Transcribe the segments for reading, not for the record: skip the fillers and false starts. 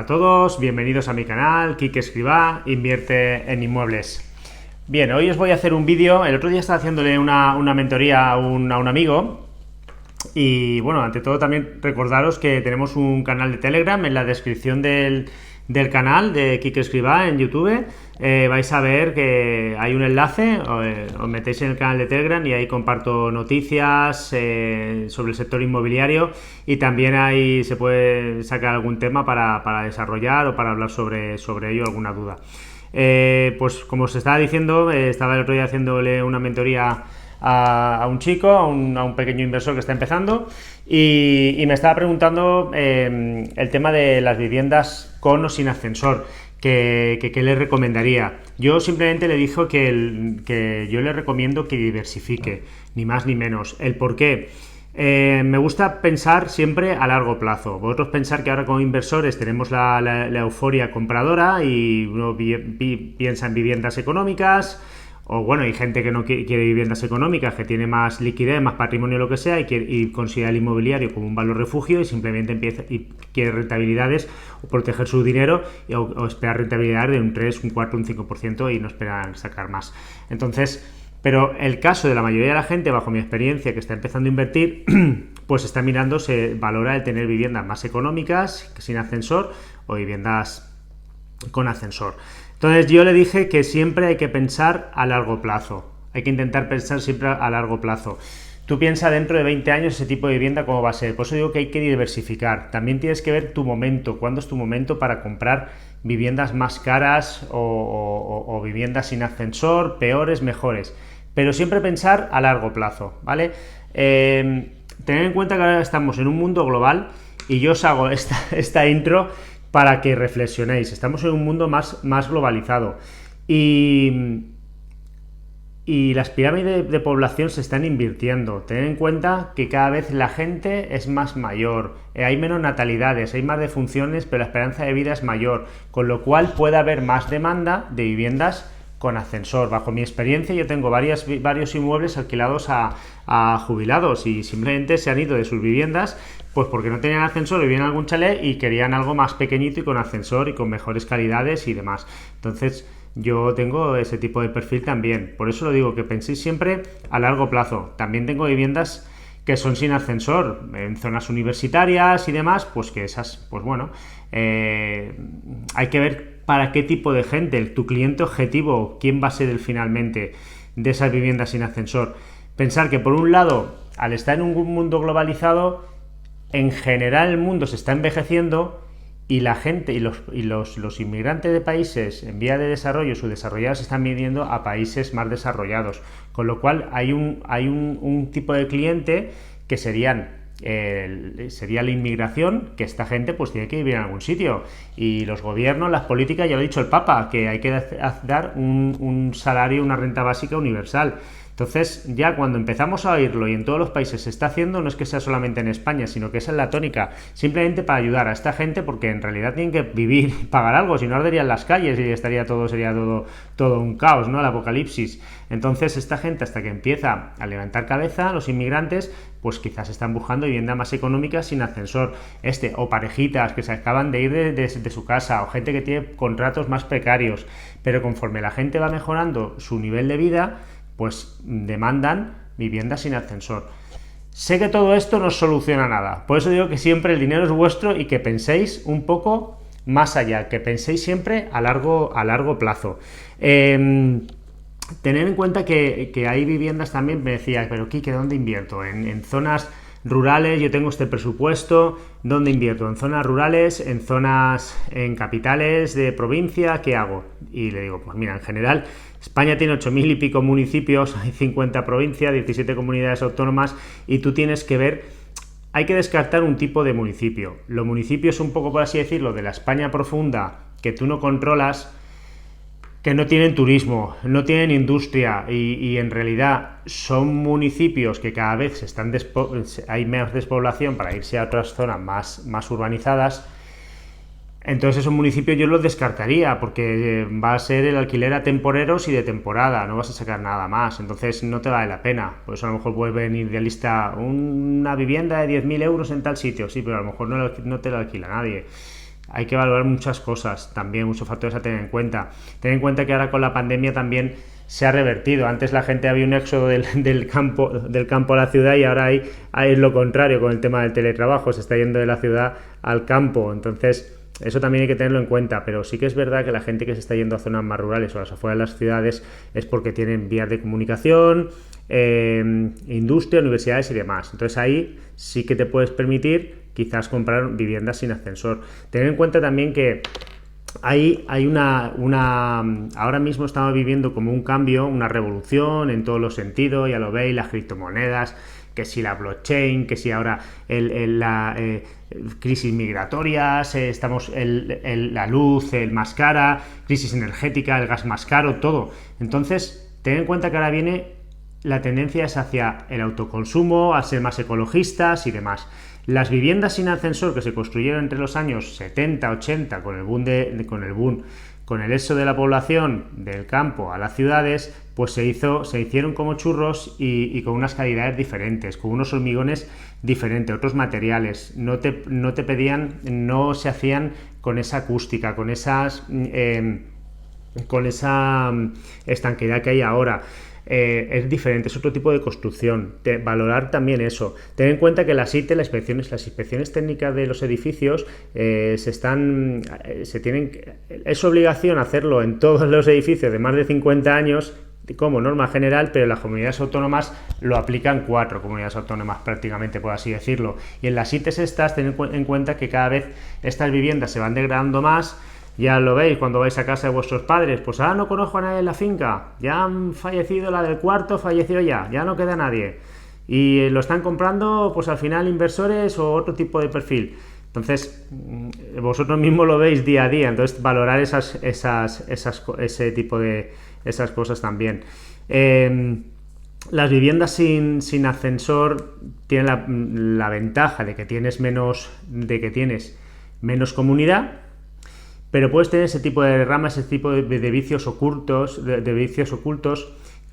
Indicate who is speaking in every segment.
Speaker 1: a todos, bienvenidos a mi canal, Quique Escrivá, invierte en inmuebles. Bien, hoy os voy a hacer un vídeo. El otro día estaba haciéndole una mentoría a un amigo. Y bueno, ante todo también recordaros que tenemos un canal de Telegram. En la descripción del canal de Quique Escrivá en YouTube vais a ver que hay un enlace, os metéis en el canal de Telegram y ahí comparto noticias sobre el sector inmobiliario, y también ahí se puede sacar algún tema para desarrollar o para hablar sobre ello, alguna duda. Pues como os estaba diciendo, estaba el otro día haciéndole una mentoría a un chico, a un pequeño inversor que está empezando, y me estaba preguntando el tema de las viviendas con o sin ascensor, que le recomendaría. Yo simplemente le dije que yo le recomiendo que diversifique, ni más ni menos. ¿El por qué? Me gusta pensar siempre a largo plazo. Vosotros pensar que ahora como inversores tenemos la euforia compradora y uno piensa en viviendas económicas, o bueno, hay gente que no quiere viviendas económicas, que tiene más liquidez, más patrimonio, lo que sea, y considera el inmobiliario como un valor refugio y simplemente empieza y quiere rentabilidades o proteger su dinero o esperar rentabilidades de un 3, un 4, un 5% y no esperan sacar más. Entonces, pero el caso de la mayoría de la gente, bajo mi experiencia, que está empezando a invertir, pues está mirando, se valora el tener viviendas más económicas, sin ascensor, o viviendas con ascensor. Entonces yo le dije que siempre hay que pensar a largo plazo, hay que intentar pensar siempre a largo plazo. Tú piensas dentro de 20 años ese tipo de vivienda cómo va a ser. Por eso digo que hay que diversificar. También tienes que ver tu momento, cuándo es tu momento para comprar viviendas más caras o viviendas sin ascensor, peores, mejores. Pero siempre pensar a largo plazo, ¿vale? Tener en cuenta que ahora estamos en un mundo global y yo os hago esta intro para que reflexionéis. Estamos en un mundo más globalizado y las pirámides de población se están invirtiendo. Tened en cuenta que cada vez la gente es más mayor, hay menos natalidades, hay más defunciones, pero la esperanza de vida es mayor, con lo cual puede haber más demanda de viviendas con ascensor. Bajo mi experiencia, yo tengo varios inmuebles alquilados a jubilados y simplemente se han ido de sus viviendas pues porque no tenían ascensor, vivían en algún chalet y querían algo más pequeñito y con ascensor y con mejores calidades y demás. Entonces yo tengo ese tipo de perfil también. Por eso lo digo, que penséis siempre a largo plazo. También tengo viviendas que son sin ascensor, en zonas universitarias y demás, pues que esas, pues bueno, hay que ver para qué tipo de gente, tu cliente objetivo, quién va a ser finalmente de esas viviendas sin ascensor. Pensar que por un lado, al estar en un mundo globalizado, en general el mundo se está envejeciendo y la gente y los inmigrantes de países en vía de desarrollo, subdesarrollados, se están viniendo a países más desarrollados, con lo cual hay un tipo de cliente que sería la inmigración, que esta gente pues tiene que vivir en algún sitio, y los gobiernos, las políticas, ya lo ha dicho el Papa, que hay que dar un salario, una renta básica universal. Entonces, ya cuando empezamos a oírlo y en todos los países se está haciendo, no es que sea solamente en España, sino que esa es la tónica, simplemente para ayudar a esta gente, porque en realidad tienen que vivir y pagar algo, si no arderían las calles y sería todo un caos, ¿no? El apocalipsis. Entonces, esta gente, hasta que empieza a levantar cabeza, los inmigrantes, pues quizás están buscando vivienda más económica sin ascensor, o parejitas que se acaban de ir de su casa, o gente que tiene contratos más precarios, pero conforme la gente va mejorando su nivel de vida, pues demandan viviendas sin ascensor. Sé que todo esto no soluciona nada, por eso digo que siempre el dinero es vuestro y que penséis un poco más allá, que penséis siempre a largo plazo. Tener en cuenta que hay viviendas también, me decía, pero Quique, ¿dónde invierto? En zonas rurales, yo tengo este presupuesto, ¿dónde invierto? ¿En zonas rurales? ¿En capitales de provincia? ¿Qué hago? Y le digo, pues mira, en general España tiene 8.000 y pico municipios, hay 50 provincias, 17 comunidades autónomas, y tú tienes que ver, hay que descartar un tipo de municipio. Los municipios, un poco por así decirlo, de la España profunda, que tú no controlas, que no tienen turismo, no tienen industria y en realidad son municipios que cada vez hay menos despoblación para irse a otras zonas más urbanizadas. Entonces esos municipios yo los descartaría, porque va a ser el alquiler a temporeros y de temporada, no vas a sacar nada más, entonces no te vale la pena. Por eso a lo mejor puede venir de lista una vivienda de 10.000 euros en tal sitio, sí, pero a lo mejor no te la alquila nadie. hay que valorar muchas cosas también, muchos factores a tener en cuenta. Ten en cuenta que ahora con la pandemia también se ha revertido. Antes la gente había un éxodo del campo a la ciudad, y ahora hay lo contrario con el tema del teletrabajo, se está yendo de la ciudad al campo. Entonces eso también hay que tenerlo en cuenta, pero sí que es verdad que la gente que se está yendo a zonas más rurales o a las afueras de las ciudades es porque tienen vías de comunicación, industria, universidades y demás. Entonces ahí sí que te puedes permitir quizás comprar viviendas sin ascensor. Ten en cuenta también que hay ahora mismo estamos viviendo como un cambio, una revolución en todos los sentidos, ya lo veis, las criptomonedas, que si la blockchain, que si ahora la crisis migratorias, la luz más cara, crisis energética, el gas más caro, todo. Entonces, ten en cuenta que ahora la tendencia es hacia el autoconsumo, a ser más ecologistas y demás. Las viviendas sin ascensor que se construyeron entre los años 70, 80, con el éxodo de la población del campo a las ciudades, pues se hicieron como churros y con unas calidades diferentes, con unos hormigones diferentes, otros materiales. No se hacían con esa acústica, con esa estanqueidad que hay ahora. Es diferente, es otro tipo de construcción. Valorar también eso. Ten en cuenta que las inspecciones técnicas de los edificios es obligación hacerlo en todos los edificios de más de 50 años como norma general, pero en las comunidades autónomas lo aplican 4 comunidades autónomas prácticamente, por así decirlo. Y en las ITES estas, ten en cuenta que cada vez estas viviendas se van degradando más. Ya lo veis cuando vais a casa de vuestros padres, pues ahora no conozco a nadie en la finca, ya han fallecido, la del cuarto falleció ya no queda nadie. Y lo están comprando, pues al final inversores o otro tipo de perfil. Entonces, vosotros mismos lo veis día a día, entonces valorar ese tipo de esas cosas también. Las viviendas sin ascensor tienen la ventaja de que tienes menos comunidad, pero puedes tener ese tipo de ramas, ese tipo de vicios ocultos,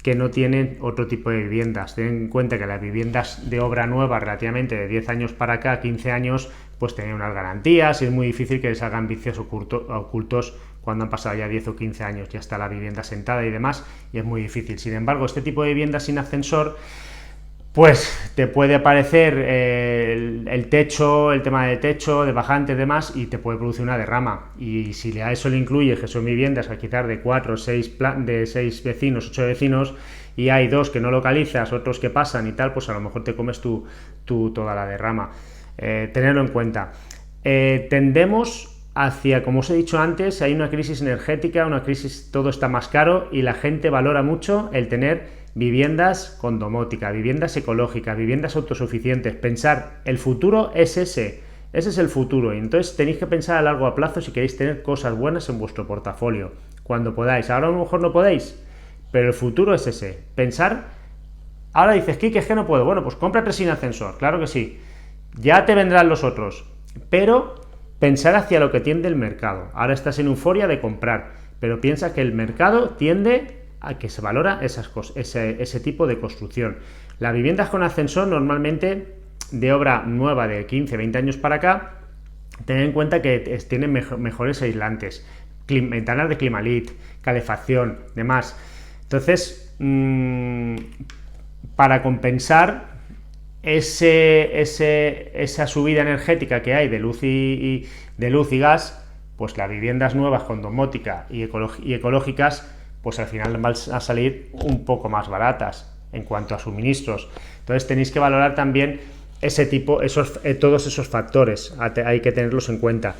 Speaker 1: que no tienen otro tipo de viviendas. Ten en cuenta que las viviendas de obra nueva, relativamente de 10 años para acá, 15 años, pues tienen unas garantías y es muy difícil que les hagan vicios ocultos cuando han pasado ya 10 o 15 años, ya está la vivienda sentada y demás, y es muy difícil. Sin embargo, este tipo de viviendas sin ascensor, pues te puede aparecer el techo, el tema de techo, de bajantes y demás, y te puede producir una derrama. Y si a eso le incluyes que son viviendas a quizás de 4 o 6 vecinos, 8 vecinos, y hay 2 que no localizas, otros que pasan y tal, pues a lo mejor te comes tú toda la derrama. Tenerlo en cuenta. Tendemos hacia, como os he dicho antes, hay una crisis energética, todo está más caro y la gente valora mucho el tener viviendas con domótica, viviendas ecológicas, viviendas autosuficientes. Pensar, el futuro es ese es el futuro, y entonces tenéis que pensar a largo plazo si queréis tener cosas buenas en vuestro portafolio, cuando podáis. Ahora a lo mejor no podéis, pero el futuro es ese. Pensar, ahora dices, Kike, es que no puedo. Bueno, pues cómprate sin ascensor, claro que sí. Ya te vendrán los otros, pero pensar hacia lo que tiende el mercado. Ahora estás en euforia de comprar, pero piensa que el mercado tiende a que se valora ese tipo de construcción. Las viviendas con ascensor, normalmente de obra nueva de 15, 20 años para acá, tened en cuenta que tienen mejores aislantes, ventanas de Climalit, calefacción, demás. Entonces, para compensar esa subida energética que hay de luz y gas, pues las viviendas nuevas con domótica y ecológicas, pues al final van a salir un poco más baratas en cuanto a suministros. Entonces tenéis que valorar también todos esos factores, hay que tenerlos en cuenta.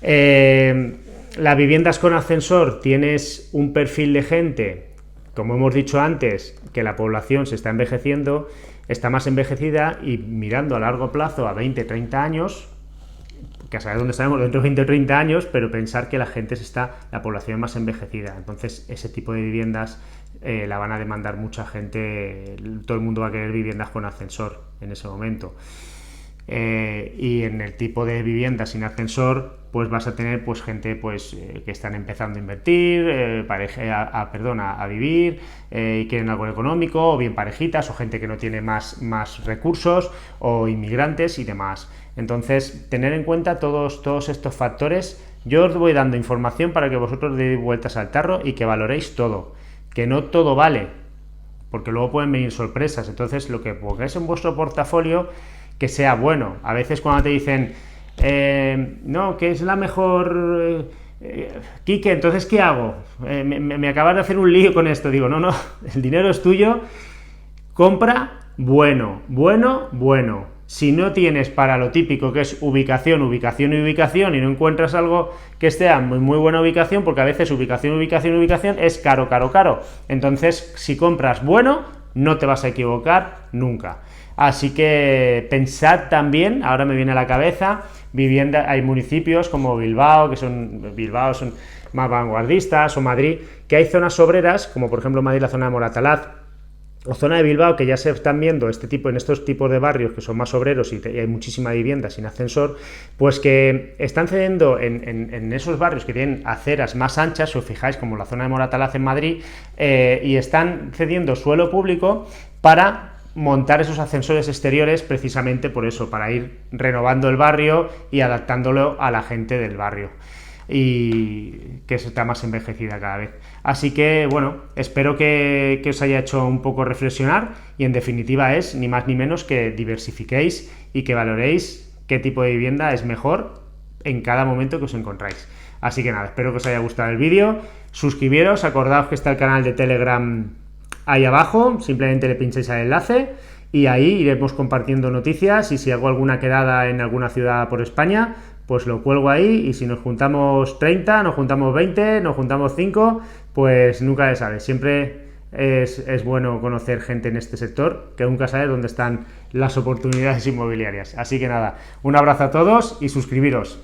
Speaker 1: Las viviendas con ascensor, tienes un perfil de gente, como hemos dicho antes, que la población se está envejeciendo, está más envejecida, y mirando a largo plazo, a 20, 30 años, que a saber dónde estaremos dentro de 20 o 30 años, pero pensar que la población más envejecida. Entonces ese tipo de viviendas la van a demandar mucha gente, todo el mundo va a querer viviendas con ascensor en ese momento. y en el tipo de vivienda sin ascensor pues vas a tener pues gente pues que están empezando a invertir, a vivir y quieren algo económico, o bien parejitas, o gente que no tiene más recursos, o inmigrantes y demás. Entonces, tener en cuenta todos estos factores. Yo os voy dando información para que vosotros deis vueltas al tarro y que valoréis todo, que no todo vale, porque luego pueden venir sorpresas. Entonces, lo que pongáis en vuestro portafolio, que sea bueno. A veces cuando te dicen no, que es la mejor Quique, entonces ¿qué hago? Me acabas de hacer un lío con esto. Digo, no, el dinero es tuyo, compra bueno. Si no tienes para lo típico que es ubicación y no encuentras algo que esté en muy buena ubicación, porque a veces ubicación es caro. Entonces, si compras bueno, no te vas a equivocar nunca. Así que pensad también, ahora me viene a la cabeza, hay municipios como Bilbao son más vanguardistas, o Madrid, que hay zonas obreras, como por ejemplo Madrid, la zona de Moratalaz, o zona de Bilbao, que ya se están viendo en estos tipos de barrios que son más obreros y hay muchísima vivienda sin ascensor, pues que están cediendo en esos barrios que tienen aceras más anchas, si os fijáis, como la zona de Moratalaz en Madrid, y están cediendo suelo público para montar esos ascensores exteriores, precisamente por eso, para ir renovando el barrio y adaptándolo a la gente del barrio, y que está más envejecida cada vez. Así que, bueno, espero que os haya hecho un poco reflexionar, y en definitiva es ni más ni menos que diversifiquéis y que valoréis qué tipo de vivienda es mejor en cada momento que os encontráis. Así que nada, espero que os haya gustado el vídeo. Suscribiros, acordaos que está el canal de Telegram ahí abajo, simplemente le pincháis al enlace y ahí iremos compartiendo noticias, y si hago alguna quedada en alguna ciudad por España, pues lo cuelgo ahí, y si nos juntamos 30, nos juntamos 20, nos juntamos 5, pues nunca se sabe. Siempre es bueno conocer gente en este sector, que nunca sabes dónde están las oportunidades inmobiliarias. Así que nada, un abrazo a todos y suscribiros.